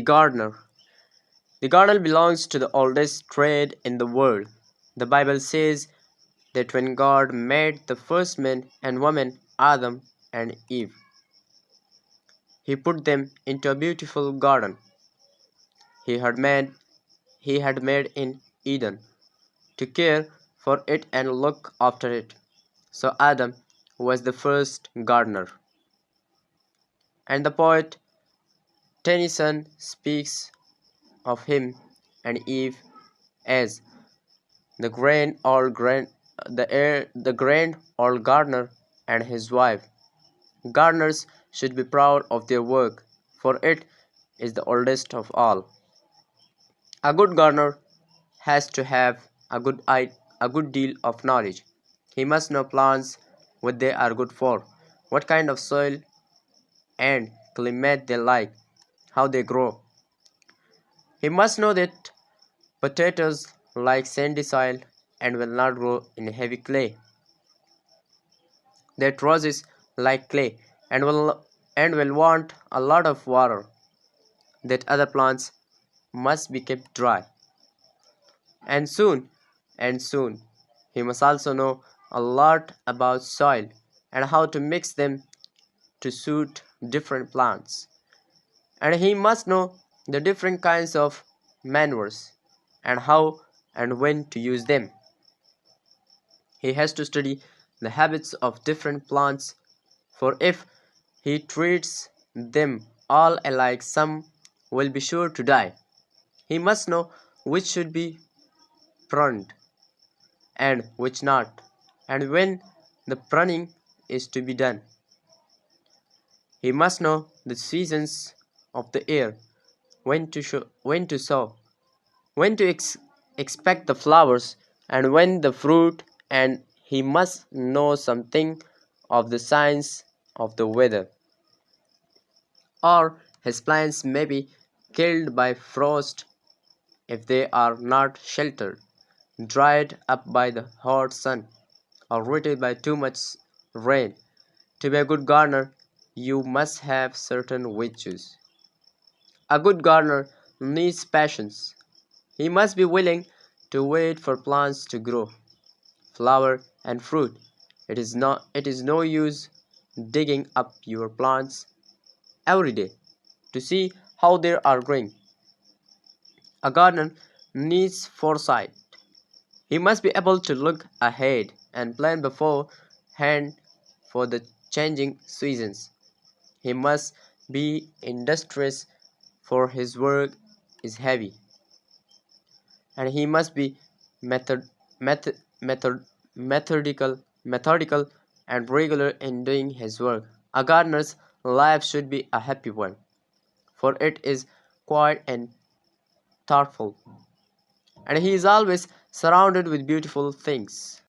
gardener. The garden belongs to the oldest trade in the world. The Bible says that when God made the first man and woman, Adam and Eve, he put them into a beautiful garden he had made he had made in Eden to care for it and look after it. So Adam was the first gardener. And the poet Tennyson speaks of him and Eve as the grand old gardener and his wife. Gardeners should be proud of their work, for it is the oldest of all. A good gardener has to have a good deal of knowledge. He must know plants, what they are good for, what kind of soil and climate they like, how they grow. He must know that potatoes like sandy soil and will not grow in heavy clay, that roses like clay and will want a lot of water, that other plants must be kept dry. And soon he must also know a lot about soil and how to mix them to suit different plants. And he must know the different kinds of manures and how and when to use them. He has to study the habits of different plants, for if he treats them all alike, some will be sure to die. He must know which should be pruned and which not, and when the pruning is to be done. He must know the seasons of the year, when to sow, when to expect the flowers, and when the fruit, and he must know something of the science of the weather, or his plants may be killed by frost if they are not sheltered, dried up by the hot sun, or rooted by too much rain. To be a good gardener, you must have certain virtues. A good gardener needs patience. He must be willing to wait for plants to grow, flower, and fruit. It is no use digging up your plants every day to see how they are growing. A gardener needs foresight. He must be able to look ahead and plan beforehand for the changing seasons. He must be industrious, for his work is heavy, and he must be method, method, method, methodical and regular in doing his work. A gardener's life should be a happy one, for it is quiet and thoughtful, and he is always surrounded with beautiful things.